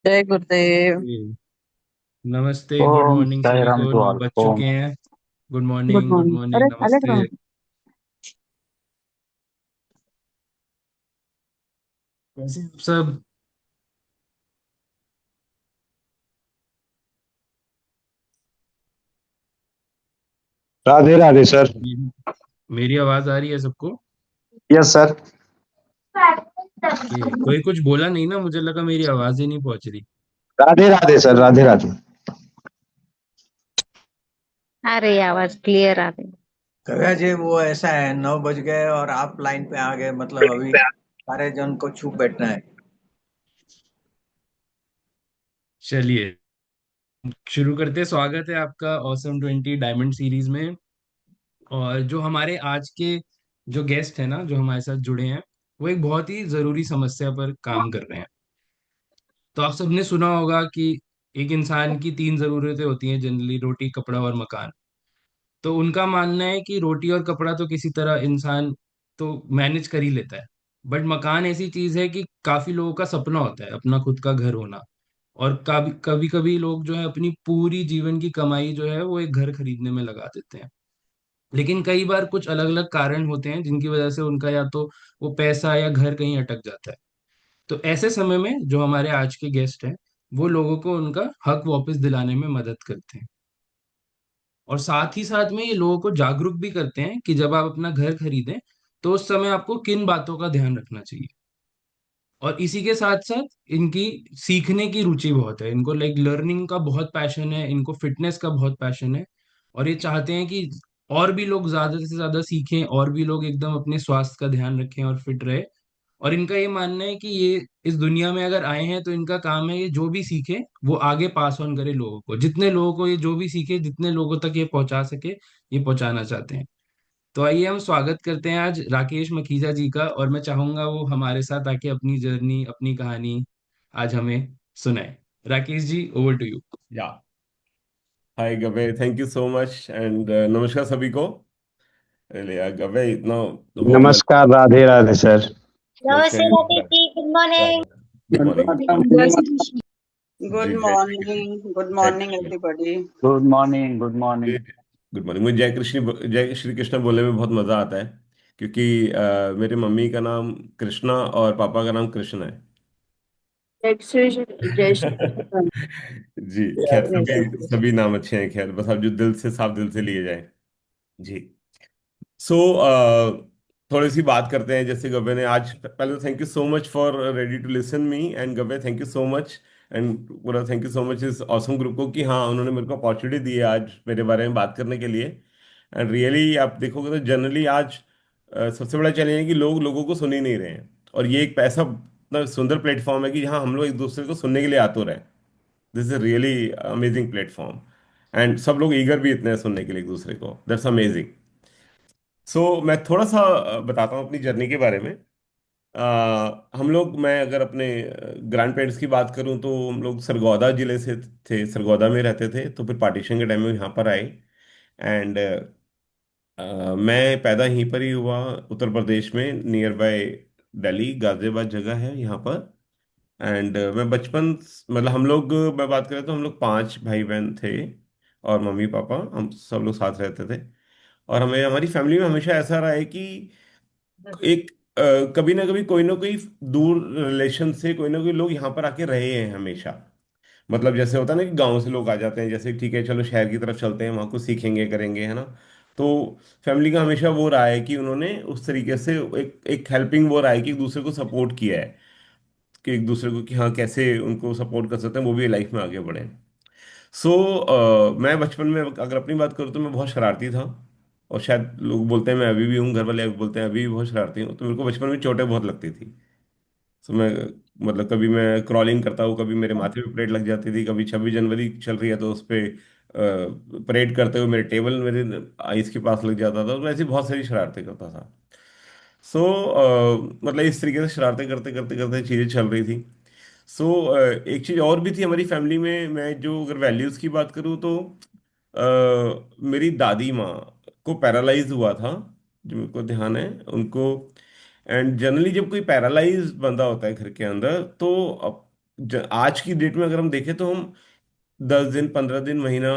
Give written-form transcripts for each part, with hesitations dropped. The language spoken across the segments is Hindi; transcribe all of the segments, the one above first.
जय गुरुदेव। जी, नमस्ते। गुड ओम मॉर्निंग साई सभी राम को। To 9 all. बज ओम। चुके हैं। Good good morning, good morning. Morning, अरे अलग नमस्ते। रहो। कैसे हैं आप सब? राधे राधे सर। मेरी मेरी आवाज आ रही है सबको? Yes sir. कोई कुछ बोला नहीं ना, मुझे लगा मेरी आवाज ही नहीं पहुंच रही। राधे राधे सर, राधे राधे। आ रही है आवाज, क्लियर आ रही है। कव्या जी, वो ऐसा है 9 बज गए और आप लाइन पे आ गए, मतलब अभी सारे जन को चुप बैठना है। चलिए शुरू करते हैं। स्वागत है आपका Awesome 20 डायमंड सीरीज में। और जो हमारे आज के जो गेस्ट है ना, जो हमारे साथ जुड़े हैं, वो एक बहुत ही जरूरी समस्या पर काम कर रहे हैं। तो आप सबने सुना होगा कि एक इंसान की 3 जरूरतें होती हैं जनरली: रोटी, कपड़ा और मकान। तो उनका मानना है कि रोटी और कपड़ा तो किसी तरह इंसान तो मैनेज कर ही लेता है, बट मकान ऐसी चीज है कि काफी लोगों का सपना होता है अपना खुद का घर होना। और कभी कभी कभी लोग जो है अपनी पूरी जीवन की कमाई जो है वो एक घर खरीदने में लगा देते हैं। लेकिन कई बार कुछ अलग अलग कारण होते हैं जिनकी वजह से उनका या तो वो पैसा या घर कहीं अटक जाता है। तो ऐसे समय में जो हमारे आज के गेस्ट हैं, वो लोगों को उनका हक वापस दिलाने में मदद करते हैं। और साथ ही साथ में ये लोगों को जागरूक भी करते हैं कि जब आप अपना घर खरीदें तो उस समय आपको किन बातों का ध्यान रखना चाहिए। और इसी के साथ साथ इनकी सीखने की रुचि बहुत है, इनको लाइक लर्निंग का बहुत पैशन है, इनको फिटनेस का बहुत पैशन है। और ये चाहते हैं कि और भी लोग ज्यादा से ज्यादा सीखें, और भी लोग एकदम अपने स्वास्थ्य का ध्यान रखें और फिट रहे। और इनका ये मानना है कि ये इस दुनिया में अगर आए हैं तो इनका काम है ये जो भी सीखे वो आगे पास ऑन करे लोगों को, जितने लोगों को ये जो भी सीखे जितने लोगों तक ये पहुंचा सके ये पहुंचाना चाहते हैं। तो आइए हम स्वागत करते हैं आज राकेश मखीजा जी का, और मैं चाहूंगा वो हमारे साथ आके अपनी जर्नी, अपनी कहानी आज हमें सुनाए। Rakesh ji, over to you. Yeah hi गवे, thank you so much and नमस्कार सभी को। अरे यार गवे, इतना वार्म नमस्कार, राधे राधे सर। नमस्ते राकेश वेलकम। जी, गुड मॉर्निंग। Good morning. जय श्री कृष्ण। जी, गुड जय श्री कृष्ण। मॉर्निंग, गुड जय morning Krishna. Everybody. Good morning, good morning. Good morning. मुझे जय श्री कृष्ण बोलने में बहुत मजा आता है, क्योंकि मेरे मम्मी का नाम कृष्णा और पापा का नाम कृष्ण है। जय श्री कृष्ण। जी। खैर, सभी सभी नाम अच्छे हैं। खैर, बस आप जो दिल से, साफ दिल से लिए जाए। जी। सो थोड़ी सी बात करते हैं। जैसे गब्बे ने आज, पहले तो thank you so much for ready to listen me, and गब्बे thank you so much. And पूरा थैंक यू सो मच इस ऑसम ग्रुप को कि हाँ, उन्होंने मेरे को अपॉर्चुनिटी दी है आज मेरे बारे में बात करने के लिए। एंड रियली आप देखोगे तो जनरली आज सबसे बड़ा चैलेंज है कि लोग लोगों को सुन ही नहीं रहे हैं। और ये एक ऐसा इतना सुंदर प्लेटफॉर्म है कि जहाँ हम लोग एक दूसरे को सुनने के लिए आतुर रहे। This is really amazing platform. And सब लोग ईगर भी इतने हैं सुनने के लिए एक दूसरे को। That's amazing. मैं थोड़ा सा बताता हूँ अपनी जर्नी के बारे में। हम लोग, मैं अगर अपने ग्रैंड पेरेंट्स की बात करूँ तो हम लोग सरगोदा जिले से थे, सरगोदा में रहते थे। तो फिर पार्टीशन के टाइम में यहाँ पर आए। एंड मैं पैदा यहीं पर ही हुआ, उत्तर प्रदेश में, नियर बाय दिल्ली, गाजियाबाद जगह है यहाँ पर। एंड मैं बचपन, मतलब हम लोग, मैं बात करें तो हम लोग 5 भाई बहन थे। और मम्मी पापा, हम सब लोग साथ रहते थे। और हमें, हमारी फैमिली में हमेशा ऐसा रहा है कि एक कभी ना कभी कोई ना कोई दूर रिलेशन से कोई ना कोई लोग यहाँ पर आके रहे हैं हमेशा। मतलब जैसे होता है ना कि गांव से लोग आ जाते हैं, जैसे ठीक है चलो शहर की तरफ चलते हैं, वहाँ कुछ सीखेंगे करेंगे, है ना। तो फैमिली का हमेशा वो रहा है कि उन्होंने उस तरीके से एक एक हेल्पिंग वो रहा है कि एक दूसरे को सपोर्ट किया है, कि एक दूसरे को कि हाँ कैसे उनको सपोर्ट कर सकते हैं, वो भी लाइफ में आगे बढ़े। मैं बचपन में अगर अपनी बात करूँ तो मैं बहुत शरारती था। और शायद लोग बोलते हैं मैं अभी भी हूँ, घर वाले बोलते हैं अभी भी बहुत शरारती हूँ। तो मेरे को बचपन में चोटें बहुत लगती थी। तो मैं, मतलब कभी मैं क्रॉलिंग करता हूँ, कभी मेरे माथे पे परेड लग जाती थी, कभी 26 जनवरी चल रही है तो उस पर परेड करते हुए मेरे टेबल मेरे आइस के पास लग जाता था। तो ऐसी बहुत सारी शरारतें करता था। मतलब इस तरीके से शरारतें करते करते करते चीज़ें चल रही थी। एक चीज़ और भी थी हमारी फैमिली में। मैं जो अगर वैल्यूज़ की बात करूँ तो मेरी दादी माँ को पैरालाइज हुआ था, जो मेरे को ध्यान है उनको। एंड जनरली जब कोई पैरालाइज बंदा होता है घर के अंदर, तो आज की डेट में अगर हम देखें तो हम 10 दिन 15 दिन महीना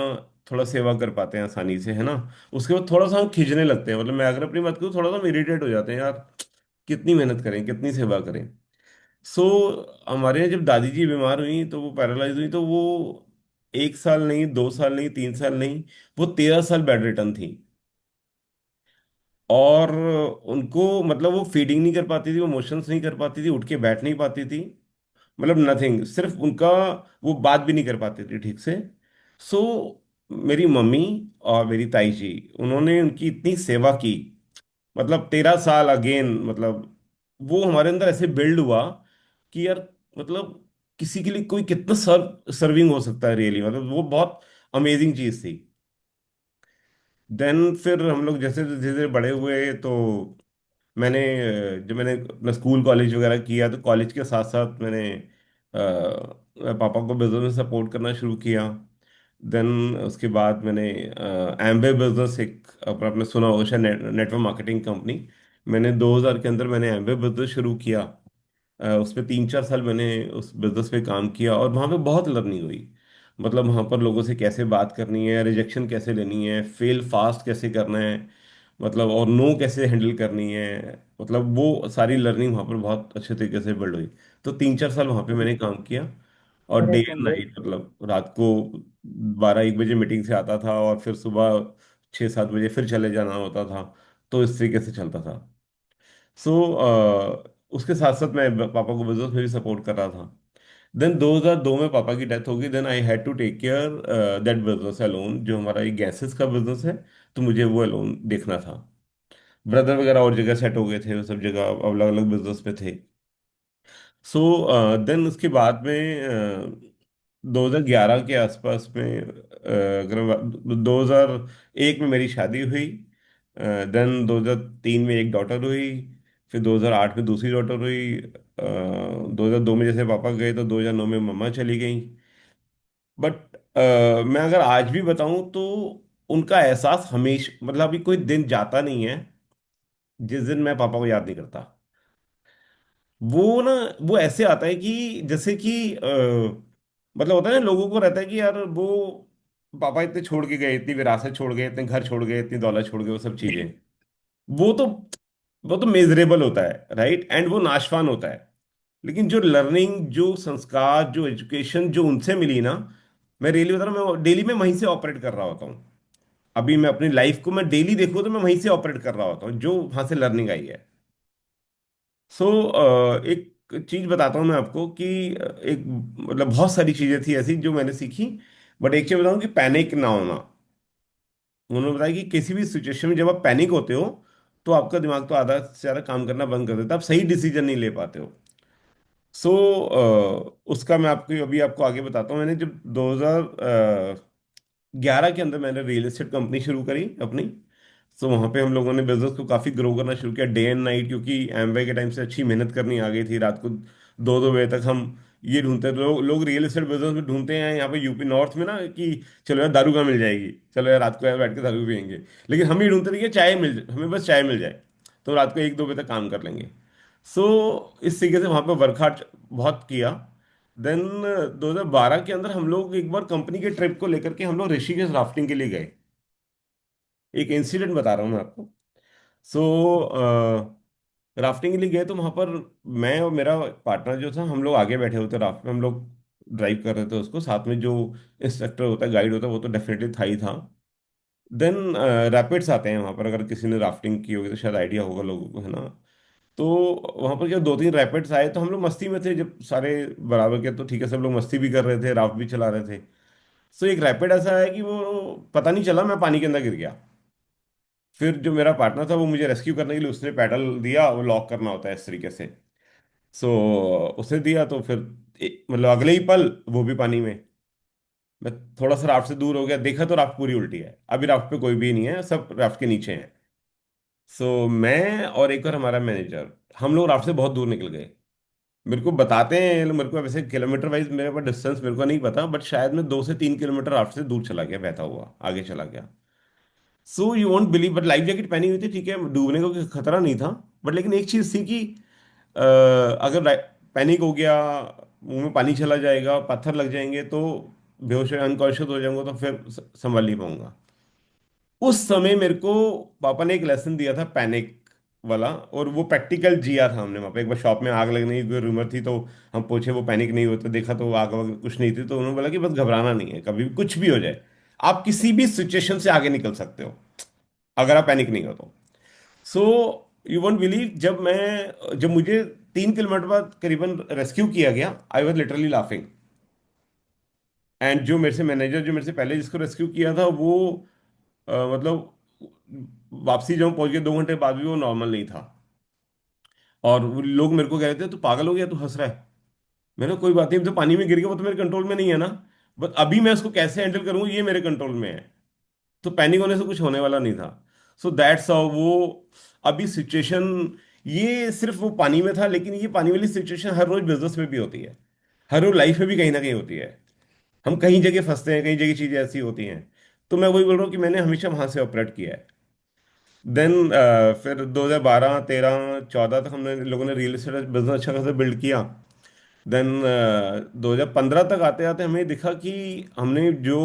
थोड़ा सेवा कर पाते हैं आसानी से, है ना। उसके बाद थोड़ा सा हम खींचने लगते हैं, मतलब मैं अगर अपनी बात करूँ, थोड़ा सा हम इरिटेट हो जाते हैं यार, कितनी मेहनत करें, कितनी सेवा करें। सो हमारे यहाँ जब दादी जी बीमार हुई तो वो पैरालाइज हुई, तो वो 1 साल नहीं, 2 साल नहीं, 3 साल नहीं, वो 13 साल बेड रिटर्न थी। और उनको मतलब वो फीडिंग नहीं कर पाती थी, वो मोशंस नहीं कर पाती थी, उठ के बैठ नहीं पाती थी, मतलब नथिंग, सिर्फ उनका वो बात भी नहीं कर पाती थी ठीक से। सो मेरी मम्मी और मेरी ताई जी, उन्होंने उनकी इतनी सेवा की, मतलब 13 साल अगेन, मतलब वो हमारे अंदर ऐसे बिल्ड हुआ कि यार, मतलब किसी के लिए कोई कितना सर्विंग हो सकता है रियली, मतलब वो बहुत अमेजिंग चीज थी। देन फिर हम लोग जैसे धीरे धीरे बड़े हुए, तो मैंने जब मैंने अपना स्कूल कॉलेज वगैरह किया, तो कॉलेज के साथ साथ मैंने पापा को बिजनेस में सपोर्ट करना शुरू किया। देन उसके बाद मैंने एम्बे बिजनेस, एक अपना आपने सुना होगा शायद, नेटवर्क मार्केटिंग कंपनी, मैंने 2000 के अंदर मैंने एम्बे बिजनेस शुरू किया। उस पे 3 4 साल मैंने उस बिजनेस पे काम किया, और वहाँ पे बहुत लर्निंग हुई। मतलब वहाँ पर लोगों से कैसे बात करनी है, रिजेक्शन कैसे लेनी है, फेल फास्ट कैसे करना है, मतलब और नो कैसे हैंडल करनी है, मतलब वो सारी लर्निंग वहाँ पर बहुत अच्छे तरीके से बिल्ड हुई। तो 3 4 साल वहाँ पे मैंने काम किया, और डे एंड नाइट, मतलब रात को 12 1 बजे मीटिंग से आता था, और फिर सुबह 6 7 बजे फिर चले जाना होता था। तो इस तरीके से चलता था। सो उसके साथ साथ मैं पापा को बिजनेस में भी सपोर्ट कर रहा था। देन 2002 में पापा की डेथ हो गई। Then I had to take care that business alone, जो हमारा ये गैसेस का बिजनेस है, तो मुझे वो अलोन देखना था। ब्रदर वगैरह और जगह सेट हो गए थे, वो सब जगह अलग अलग बिजनेस पे थे। सो देन उसके बाद में 2011 के आसपास में, अगर 2001 में मेरी शादी हुई, देन 2003 में एक डॉटर हुई, फिर 2008 में दूसरी डॉटर हुई, 2002 में जैसे पापा गए तो 2009 में मम्मा चली गई। बट मैं अगर आज भी बताऊं तो उनका एहसास हमेशा, मतलब अभी कोई दिन जाता नहीं है जिस दिन मैं पापा को याद नहीं करता। वो ना, वो ऐसे आता है कि जैसे कि मतलब होता है ना, लोगों को रहता है कि यार वो पापा इतने छोड़ के गए, इतनी विरासत छोड़ गए, इतने घर छोड़ गए, इतनी दौलत छोड़ गए, वो सब चीजें, वो तो वो तो मेजरेबल होता है, राइट, एंड वो नाशवान होता है। लेकिन जो लर्निंग, जो संस्कार, जो एजुकेशन जो उनसे मिली ना, मैं रियली बता रहा हूँ, मैं डेली में वहीं से ऑपरेट कर रहा होता हूँ। अभी मैं अपनी लाइफ को मैं डेली देखूँ तो मैं वहीं से ऑपरेट कर रहा होता हूँ, जो वहां से लर्निंग आई है। सो एक चीज बताता हूँ मैं आपको कि एक, मतलब बहुत सारी चीजें थी ऐसी जो मैंने सीखी, बट एक चीज बताऊँ कि पैनिक ना होना। उन्होंने बताया कि किसी भी सिचुएशन में जब आप पैनिक होते हो, तो आपका दिमाग तो आधा से ज्यादा काम करना बंद कर देता है, आप सही डिसीजन नहीं ले पाते हो। सो उसका मैं आपको अभी आपको आगे बताता हूँ। मैंने जब 2011 के अंदर मैंने रियल एस्टेट कंपनी शुरू करी अपनी। सो वहाँ पे हम लोगों ने बिजनेस को काफ़ी ग्रो करना शुरू किया, डे एंड नाइट, क्योंकि एमवे के टाइम से अच्छी मेहनत करनी आ गई थी। रात को 2 2 बजे तक हम ये ढूंढते थे, लोग रियल एस्टेट बिजनेस में ढूंढते हैं यहाँ पे यूपी नॉर्थ में ना, कि चलो यार दारू कहाँ मिल जाएगी, चलो यार रात को यार बैठ के दारू पियेंगे। लेकिन हम ये ढूंढते थे कि चाय मिल जाए, हमें बस चाय मिल जाए, तो रात को 1 2 बजे तक काम कर लेंगे। सो इस तरीके से वहाँ पे वर्क हार्ड बहुत किया। देन 2012 के अंदर हम लोग एक बार कंपनी के ट्रिप को लेकर के हम लोग ऋषिकेश राफ्टिंग के लिए गए। एक इंसिडेंट बता रहा हूँ मैं आपको। सो राफ्टिंग के लिए गए तो वहाँ पर मैं और मेरा पार्टनर जो था, हम लोग आगे बैठे होते राफ्ट में, हम लोग ड्राइव कर रहे थे उसको, साथ में जो इंस्ट्रक्टर होता है, गाइड होता है, वो तो डेफिनेटली था ही था। देन रैपिड्स आते हैं वहाँ पर, अगर किसी ने राफ्टिंग की होगी तो शायद आइडिया होगा लोगों को, है ना। तो वहाँ पर जब 2 3 रैपिड्स आए तो हम लोग मस्ती में थे, जब सारे बराबर के, तो ठीक है, सब लोग मस्ती भी कर रहे थे, राफ्ट भी चला रहे थे। सो एक रैपिड ऐसा है कि वो पता नहीं चला मैं पानी के अंदर गिर गया। फिर जो मेरा पार्टनर था वो मुझे रेस्क्यू करने के लिए उसने पैडल दिया, वो लॉक करना होता है इस तरीके से। सो उसने दिया, तो फिर मतलब अगले ही पल वो भी पानी में। मैं थोड़ा सा राफ्ट से दूर हो गया, देखा तो राफ्ट पूरी उल्टी है, अभी राफ्ट पे कोई भी नहीं है, सब राफ्ट के नीचे हैं। सो मैं और एक और हमारा मैनेजर, हम लोग राफ्ट से बहुत दूर निकल गए। मेरे को बताते हैं ये लोग, मेरे को वैसे किलोमीटर वाइज मेरे पास डिस्टेंस मेरे को नहीं पता, बट शायद मैं 2 से 3 किलोमीटर राफ्ट से दूर चला गया, बहता हुआ आगे चला गया। So you won't believe, but life jacket पहनी हुई थी, ठीक है, डूबने का कोई खतरा नहीं था। बट लेकिन एक चीज थी कि अगर पैनिक हो गया, मुंह में पानी चला जाएगा, पत्थर लग जाएंगे तो बेहोश अनकॉन्शियस हो जाऊंगा, तो फिर संभाल नहीं पाऊंगा। उस समय मेरे को पापा ने एक लेसन दिया था पैनिक वाला, और वो प्रैक्टिकल जिया था हमने वहाँ पे। एक बार शॉप में आग लगने की रूमर थी, तो हम पूछे वो पैनिक नहीं होता, देखा तो आग वाग कुछ नहीं थी, तो उन्होंने बोला कि बस घबराना नहीं है, कभी भी कुछ भी हो जाए आप किसी भी सिचुएशन से आगे निकल सकते हो अगर आप पैनिक नहीं हो तो। सो यू वोंट बिलीव, जब मुझे 3 किलोमीटर बाद करीबन रेस्क्यू किया गया, I was literally laughing. And जो मेरे से मैनेजर, जो मेरे से पहले जिसको रेस्क्यू किया था, वो मतलब वापसी जब पहुंच गए 2 घंटे बाद भी वो नॉर्मल नहीं था। और वो लोग मेरे को कह रहे थे तू पागल हो गया, तू हंस रहा है। मैंने कहा, कोई बात नहीं, तो पानी में गिर गया, वो तो मेरे कंट्रोल में नहीं है ना, बट अभी मैं उसको कैसे हैंडल करूंगा ये मेरे कंट्रोल में है। तो पैनिक होने से कुछ होने वाला नहीं था। सो दैट्स हाउ वो अभी सिचुएशन, ये सिर्फ वो पानी में था, लेकिन ये पानी वाली सिचुएशन हर रोज बिजनेस में भी होती है, हर रोज लाइफ में भी कहीं ना कहीं होती है। हम कहीं जगह फंसते हैं, कहीं जगह चीजें ऐसी होती हैं। तो मैं वही बोल रहा हूँ कि मैंने हमेशा वहां से ऑपरेट किया है। देन फिर 2012 13 14 तक हमने लोगों ने रियल एस्टेट बिजनेस अच्छा खासा बिल्ड किया। देन 2015 तक आते आते हमें दिखा कि हमने जो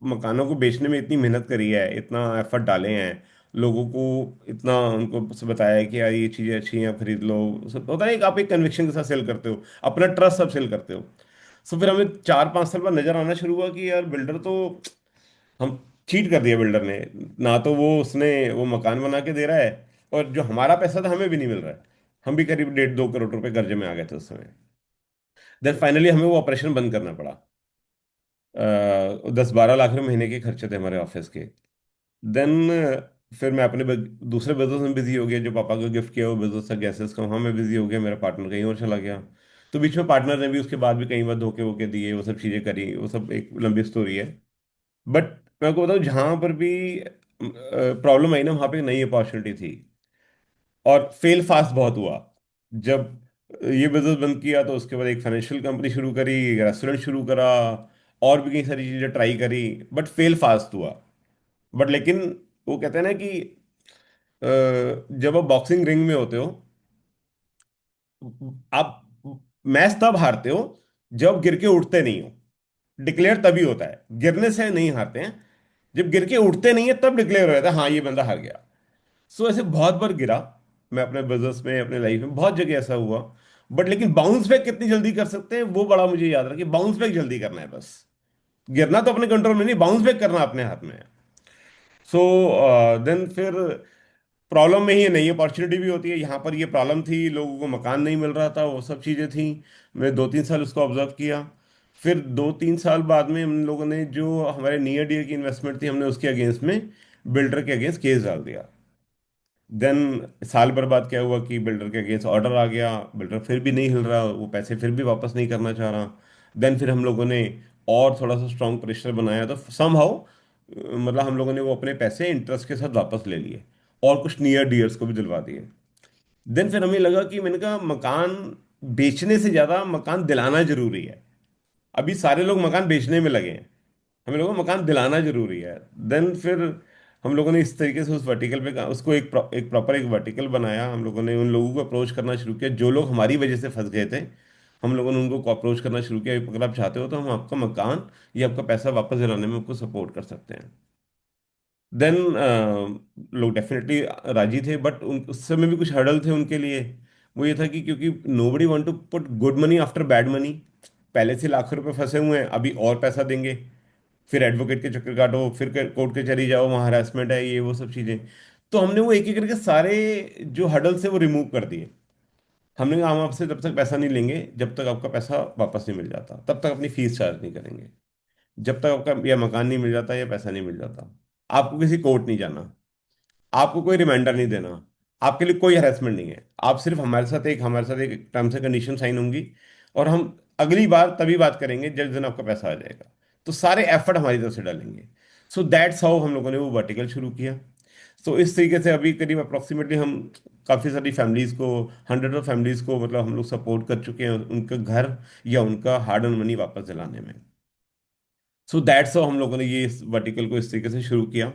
मकानों को बेचने में इतनी मेहनत करी है, इतना एफर्ट डाले हैं, लोगों को इतना उनको बताया है कि यार ये चीज़ें अच्छी हैं, आप खरीद लो, सब होता है, एक आप एक कन्विक्शन के साथ सेल करते हो, अपना ट्रस्ट सब सेल करते हो। सो फिर हमें 4-5 साल बाद नजर आना शुरू हुआ कि यार बिल्डर तो, हम चीट कर दिया बिल्डर ने। ना तो उसने वो मकान बना के दे रहा है, और जो हमारा पैसा था हमें भी नहीं मिल रहा है। हम भी करीब 1.5-2 करोड़ रुपए कर्जे में आ गए थे उस समय। देन फाइनली हमें वो ऑपरेशन बंद करना पड़ा। 10-12 लाख रुपए महीने के खर्चे थे हमारे ऑफिस के। देन फिर मैं अपने दूसरे बिजनेस में बिजी हो गया, जो पापा को गिफ्ट किया वो बिजनेस था गैसेस का, वहाँ मैं बिजी हो गया, मेरा पार्टनर कहीं और चला गया। तो बीच में पार्टनर ने भी उसके बाद भी कई बार धोखे वोखे दिए, वो सब चीज़ें करी, वो सब एक लंबी स्टोरी है। बट मैं आपको बताऊँ, जहाँ पर भी प्रॉब्लम आई ना, वहाँ पे एक नई अपॉर्चुनिटी थी। और फेल फास्ट बहुत हुआ। जब ये बिजनेस बंद किया तो उसके बाद एक फाइनेंशियल कंपनी शुरू करी, रेस्टोरेंट शुरू करा, और भी कई सारी चीज़ें ट्राई करी, बट फेल फास्ट हुआ। बट लेकिन वो कहते हैं ना कि जब आप बॉक्सिंग रिंग में होते हो, आप मैच तब हारते हो जब गिर के उठते नहीं हो। डिक्लेयर तभी होता है, गिरने से नहीं हारते हैं, जब गिर के उठते नहीं है तब डिक्लेयर हो जाता है हाँ ये बंदा हार गया। सो ऐसे बहुत बार गिरा, मैं अपने बिजनेस में, अपने लाइफ में बहुत जगह ऐसा हुआ। बट लेकिन बाउंस बैक कितनी जल्दी कर सकते हैं वो बड़ा मुझे याद रहा, कि बाउंस बैक जल्दी करना है बस। गिरना तो अपने कंट्रोल में नहीं, बाउंस बैक करना अपने हाथ में है। सो देन फिर प्रॉब्लम में ही नई अपॉर्चुनिटी भी होती है। यहाँ पर ये प्रॉब्लम थी, लोगों को मकान नहीं मिल रहा था, वो सब चीज़ें थी। मैं 2-3 साल उसको ऑब्जर्व किया। फिर 2-3 साल बाद में हम लोगों ने जो हमारे नियर डियर की इन्वेस्टमेंट थी, हमने उसके अगेंस्ट में बिल्डर के अगेंस्ट केस डाल दिया। देन साल भर बाद क्या हुआ कि बिल्डर के अगेंस्ट ऑर्डर आ गया, बिल्डर फिर भी नहीं हिल रहा, वो पैसे फिर भी वापस नहीं करना चाह रहा। देन फिर हम लोगों ने और थोड़ा सा स्ट्रॉन्ग प्रेशर बनाया, तो समहाउ मतलब हम लोगों ने वो अपने पैसे इंटरेस्ट के साथ वापस ले लिए, और कुछ नियर डियर्स को भी दिलवा दिए। देन फिर हमें लगा कि मैंने कहा मकान बेचने से ज़्यादा मकान दिलाना जरूरी है। अभी सारे लोग मकान बेचने में लगे हैं, हमें लोगों को मकान दिलाना जरूरी है। देन फिर हम लोगों ने इस तरीके से उस वर्टिकल पे उसको एक प्रॉपर एक वर्टिकल बनाया। हम लोगों ने उन लोगों को अप्रोच करना शुरू किया जो लोग हमारी वजह से फंस गए थे। हम लोगों ने उनको अप्रोच करना शुरू किया, अगर आप चाहते हो तो हम आपका मकान या आपका पैसा वापस दिलाने में आपको सपोर्ट कर सकते हैं। देन लोग डेफिनेटली राजी थे, बट उस समय भी कुछ हर्डल थे उनके लिए। वो ये था कि क्योंकि nobody want to put good money after bad money. पहले से लाखों रुपए फंसे हुए हैं, अभी और पैसा देंगे, फिर एडवोकेट के चक्कर काटो, फिर कोर्ट के चली जाओ, वहाँ हरासमेंट है, ये वो सब चीज़ें। तो हमने वो एक एक करके सारे जो हडल से वो रिमूव कर दिए। हमने कहा हम आपसे तब तक पैसा नहीं लेंगे जब तक आपका पैसा वापस नहीं मिल जाता, तब तक अपनी फीस चार्ज नहीं करेंगे, जब तक आपका या मकान नहीं मिल जाता या पैसा नहीं मिल जाता। आपको किसी कोर्ट नहीं जाना, आपको कोई रिमाइंडर नहीं देना, आपके लिए कोई हरेसमेंट नहीं है। आप सिर्फ हमारे साथ एक टर्म्स एंड कंडीशन साइन होंगी, और हम अगली बार तभी बात करेंगे जब दिन आपका पैसा आ जाएगा। तो सारे एफर्ट हमारी तरफ से डालेंगे। सो दैट्स हाउ हम लोगों ने वो वर्टिकल शुरू किया। सो इस तरीके से अभी करीब अप्रोक्सीमेटली हम काफ़ी सारी फैमिलीज़ को, हंड्रेड ऑफ फैमिलीज़ को मतलब हम लोग सपोर्ट कर चुके हैं उनका घर या उनका हार्ड अर्न मनी वापस दिलाने में। सो दैट्स हाउ हम लोगों ने ये इस वर्टिकल को इस तरीके से शुरू किया।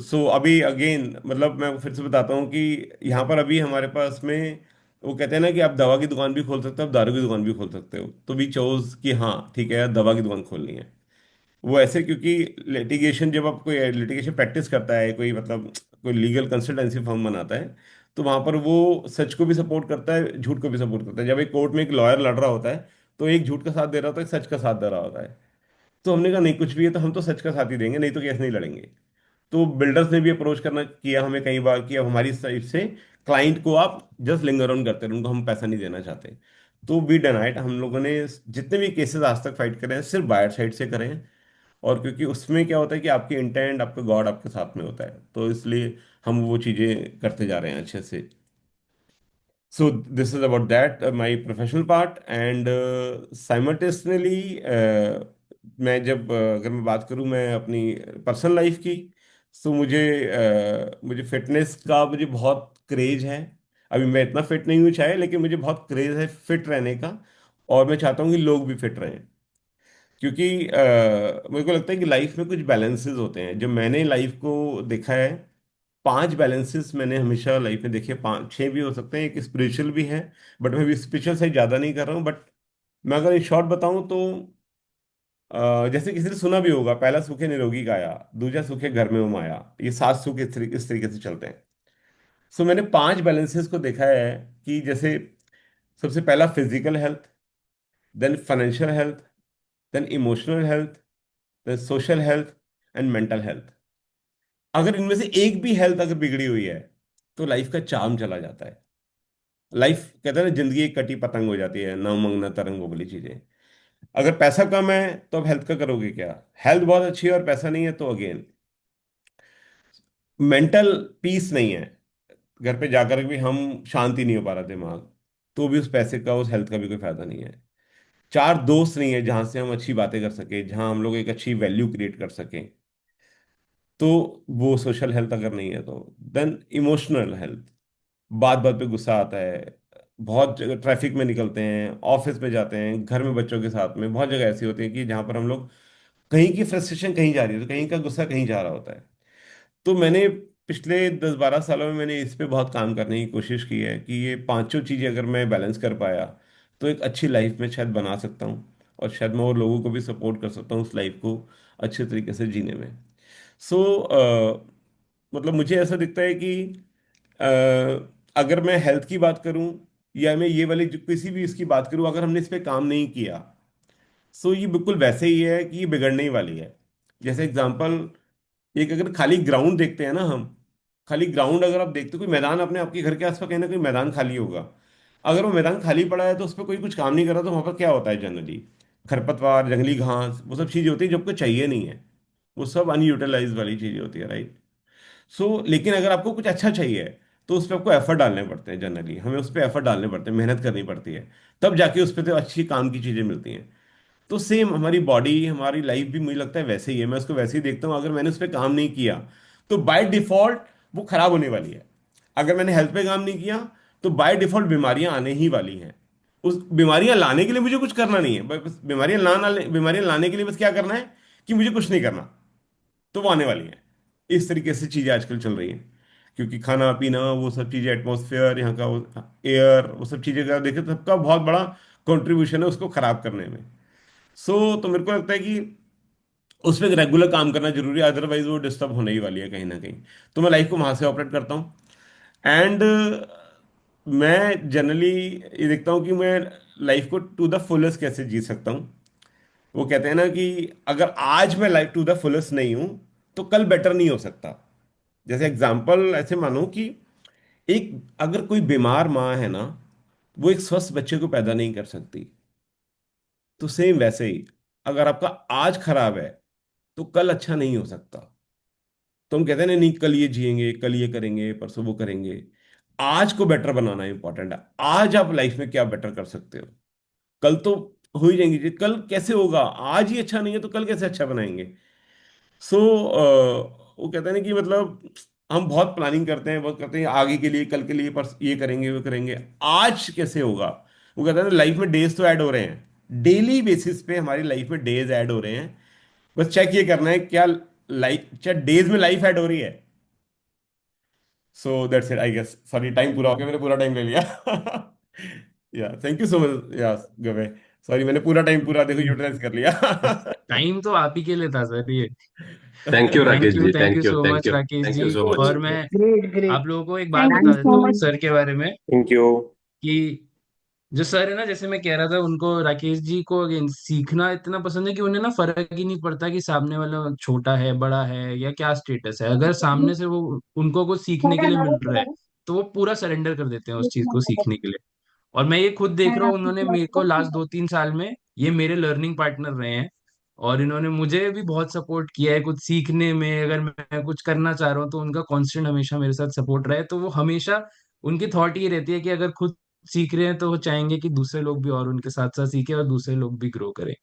सो अभी अगेन मतलब मैं फिर से बताता हूँ कि यहाँ पर अभी हमारे पास में वो कहते हैं ना कि आप दवा की दुकान भी खोल सकते हो, आप दारू की दुकान भी खोल सकते हो, तो वी चोज कि हाँ ठीक है यार दवा की दुकान खोलनी है। वो ऐसे क्योंकि लिटिगेशन, जब आप कोई लिटिगेशन प्रैक्टिस करता है कोई, मतलब कोई लीगल कंसल्टेंसी फर्म बनाता है, तो वहां पर वो सच को भी सपोर्ट करता है, झूठ को भी सपोर्ट करता है। जब एक कोर्ट में एक लॉयर लड़ रहा होता है, तो एक झूठ का साथ दे रहा होता है, एक सच का साथ दे रहा होता है। तो हमने कहा नहीं, कुछ भी है तो हम तो सच का साथ ही देंगे, नहीं तो केस नहीं लड़ेंगे। तो बिल्डर्स ने भी अप्रोच करना किया हमें कई बार कि अब हमारी साइड से क्लाइंट को आप जस्ट लिंगर ऑन करते रहो, उनको हम पैसा नहीं देना चाहते। तो वी डिनाइड, हम लोगों ने जितने भी केसेस आज तक फाइट करे हैं सिर्फ बायर साइड से करे हैं। और क्योंकि उसमें क्या होता है कि आपके इंटेंट, आपका गॉड आपके साथ में होता है, तो इसलिए हम वो चीज़ें करते जा रहे हैं अच्छे से। So this is about that, my professional part, and simultaneously मैं जब अगर मैं बात करूं मैं अपनी पर्सनल लाइफ की, तो मुझे फिटनेस का मुझे बहुत क्रेज है। अभी मैं इतना फिट नहीं हूँ चाहे, लेकिन मुझे बहुत क्रेज है फिट रहने का। और मैं चाहता हूँ कि लोग भी फिट रहें, क्योंकि मेरे को लगता है कि लाइफ में कुछ बैलेंसेस होते हैं। जब मैंने लाइफ को देखा है, 5 बैलेंसेस मैंने हमेशा लाइफ में देखे, 5 6 भी हो सकते हैं, एक स्पिरिचुअल भी है, बट मैं भी स्पिरिचुअल से ज़्यादा नहीं कर रहा हूँ। बट मैं अगर इन शॉर्ट बताऊं तो जैसे किसी ने सुना भी होगा, पहला सुखे निरोगी काया, दूजा सुखे घर में वो माया, ये 7 सुख इस तरीके से चलते हैं। सो मैंने 5 बैलेंसेस को देखा है कि जैसे सबसे पहला physical health, then financial health, then emotional health, then social health and mental health. अगर इनमें से एक भी हेल्थ अगर बिगड़ी हुई है, तो लाइफ का चार्म चला जाता है। लाइफ, कहते हैं ना, जिंदगी एक कटी पतंग हो जाती है, न उमंग न तरंग, वो वाली चीजें। अगर पैसा कम है तो अब हेल्थ का करोगे क्या? हेल्थ बहुत अच्छी है और पैसा नहीं है, तो अगेन मेंटल पीस नहीं है, घर पे जाकर भी हम शांति नहीं हो पा रहा दिमाग, तो भी उस पैसे का, उस हेल्थ का भी कोई फायदा नहीं है। 4 दोस्त नहीं है जहां से हम अच्छी बातें कर सके, जहां हम लोग एक अच्छी वैल्यू क्रिएट कर सकें, तो वो सोशल हेल्थ अगर नहीं है तो। देन इमोशनल हेल्थ, बात बात पे गुस्सा आता है, बहुत जगह ट्रैफिक में निकलते हैं, ऑफिस में जाते हैं, घर में बच्चों के साथ में, बहुत जगह ऐसी होती है कि जहाँ पर हम लोग, कहीं की फ्रस्ट्रेशन कहीं जा रही है तो कहीं का गुस्सा कहीं जा रहा होता है। तो मैंने पिछले 10 12 सालों में मैंने इस पे बहुत काम करने की कोशिश की है कि ये पांचों चीज़ें अगर मैं बैलेंस कर पाया, तो एक अच्छी लाइफ में शायद बना सकता हूँ, और शायद मैं और लोगों को भी सपोर्ट कर सकता हूँ उस लाइफ को अच्छे तरीके से जीने में। सो मतलब मुझे ऐसा दिखता है कि अ, अगर मैं हेल्थ की बात करूं, या मैं ये वाली जो किसी भी इसकी बात करूं, अगर हमने इस पे काम नहीं किया, सो ये बिल्कुल वैसे ही है कि ये बिगड़ने ही वाली है। जैसे एग्जांपल, एक अगर खाली ग्राउंड देखते हैं ना हम, खाली ग्राउंड अगर आप देखते हो, कोई मैदान अपने आपके घर के आसपास कहीं ना कहीं मैदान खाली होगा, अगर वो मैदान खाली पड़ा है तो उस पर कोई कुछ काम नहीं कर रहा, तो वहां पर क्या होता है जनरली? खरपतवार, जंगली घास, वो सब चीजें होती है जो आपको चाहिए नहीं है, वो सब अनयूटिलाइज वाली चीजें होती है, राइट? लेकिन अगर आपको कुछ अच्छा चाहिए, तो उस पर आपको एफर्ट डालने पड़ते हैं, जनरली हमें उस पर एफर्ट डालने पड़ते हैं, मेहनत करनी पड़ती है, तब जाके उस पर तो अच्छी काम की चीजें मिलती हैं। तो सेम हमारी बॉडी, हमारी लाइफ भी मुझे लगता है वैसे ही है। मैं उसको वैसे ही देखता हूँ, अगर मैंने उस पर काम नहीं किया, तो बाय डिफॉल्ट वो खराब होने वाली है। अगर मैंने हेल्थ पे काम नहीं किया, तो बाय डिफॉल्ट बीमारियां आने ही वाली हैं। उस बीमारियां लाने के लिए मुझे कुछ करना नहीं है, बस बीमारियां लाने के लिए बस क्या करना है कि मुझे कुछ नहीं करना, तो वो आने वाली है। इस तरीके से चीजें आजकल चल रही हैं, क्योंकि खाना पीना, वो सब चीजें, एटमॉस्फेयर यहाँ का, वो एयर, वो सब चीजें का देखे तो सबका बहुत बड़ा कंट्रीब्यूशन है उसको खराब करने में। तो मेरे को लगता है कि उस पर रेगुलर काम करना जरूरी है, अदरवाइज वो डिस्टर्ब होने ही वाली है कहीं ना कहीं। तो मैं लाइफ को वहां से ऑपरेट करता हूँ। एंड मैं जनरली ये देखता हूँ कि मैं लाइफ को टू द फुलेस्ट कैसे जी सकता हूँ। वो कहते हैं ना कि अगर आज मैं लाइफ टू द फुलेस्ट नहीं हूं, तो कल बेटर नहीं हो सकता। जैसे एग्जांपल ऐसे मानो कि एक, अगर कोई बीमार माँ है ना, वो एक स्वस्थ बच्चे को पैदा नहीं कर सकती। तो सेम वैसे ही, अगर आपका आज खराब है, तो कल अच्छा नहीं हो सकता। तो हम कहते हैं ना, नहीं कल ये जिएंगे, कल ये करेंगे, परसों वो करेंगे। आज को बेटर बनाना इंपॉर्टेंट है। आज आप लाइफ में क्या बेटर कर सकते हो, कल तो हो ही जाएंगी जी, कल कैसे होगा? आज ही अच्छा नहीं है तो कल कैसे अच्छा बनाएंगे? सो वो कहते हैं ना कि मतलब हम बहुत प्लानिंग करते हैं, बहुत करते हैं आगे के लिए, कल के लिए, पर ये करेंगे वो करेंगे, आज कैसे होगा? वो कहते हैं ना, लाइफ में डेज तो ऐड हो रहे हैं, डेली बेसिस पे हमारी लाइफ में डेज ऐड हो रहे हैं। बस चेक ये करना है क्या लाइफ, क्या डेज में लाइफ ऐड हो रही है? So that's it I guess. Sorry, time पूरा हो गया, मैंने पूरा टाइम ले लिया। या थैंक यू सो मच। या गवे, सॉरी, मैंने पूरा टाइम पूरा देखो यूटिलाइज कर लिया। टाइम तो आप ही के लिए था सर ये। Thank you Rakesh ji, thank you thank you, so thank much you, Rakesh thank ji. You so और मच। मैं ग्रेट ग्रेट आप लोगों को एक बात थैंक बता यू देता सो हूँ मच। सर के बारे में थैंक यू। कि जो सर है ना, जैसे मैं कह रहा था, उनको राकेश जी को अगेन सीखना इतना पसंद है कि उन्हें ना फर्क ही नहीं पड़ता कि सामने वाला छोटा है बड़ा है या क्या स्टेटस है। अगर सामने से वो उनको कुछ सीखने के लिए मिल रहा है तो वो पूरा सरेंडर कर देते हैं उस चीज को सीखने के लिए। और मैं ये खुद देख रहा हूँ, उन्होंने मेरे को लास्ट 2-3 साल में ये मेरे लर्निंग पार्टनर रहे हैं। और इन्होंने मुझे भी बहुत सपोर्ट किया है कुछ सीखने में। अगर मैं कुछ करना चाह रहा हूँ तो उनका कांस्टेंट हमेशा मेरे साथ सपोर्ट रहे। तो वो हमेशा उनकी थॉट ये रहती है कि अगर खुद सीख रहे हैं तो वो चाहेंगे कि दूसरे लोग भी और उनके साथ साथ सीखे और दूसरे लोग भी ग्रो करें।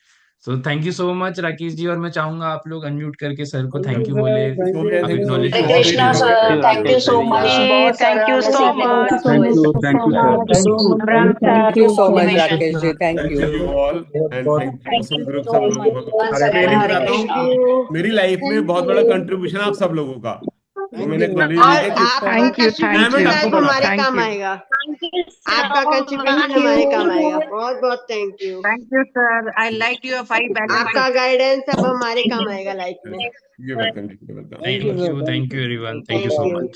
So thank you so much Rakesh ji. और मैं चाहूंगा आप लोग अनम्यूट करके सर को थैंक यू बोले, thank you so much, acknowledge you करें। All Krishna really sir, thank you so much. बहुत थैंक सारा यू हमें सो सीखने को मच। मिला। Thank you sir. Thank you Brand thank you so much motivation. Rakesh ji, thank thank you you all बहुत एंड बहुत thank you Thank awesome you group so सब much. लोगों को। Once हरे again, रियली Hare बताता हूँ Krishna. कि मेरी लाइफ में बहुत बड़ा कंट्रीब्यूशन आप सब लोगों का, वो मैंने एक्नॉलेज नहीं और किया कि आपका थैंक यू थैंक अहमियत यू आपको कंट्रीब्यूशन बड़ा हमारे था। काम आएगा। Thank you आपका so कंट्रीब्यूशन much. हमारे काम आएगा। बहुत बहुत thank you sir. I like your 5 आपका benefits। गाइडेंस सब हमारे काम आएगा लाइफ में। ये वेलकम, ये welcome. Thank you everyone, thank you so thank you. Much.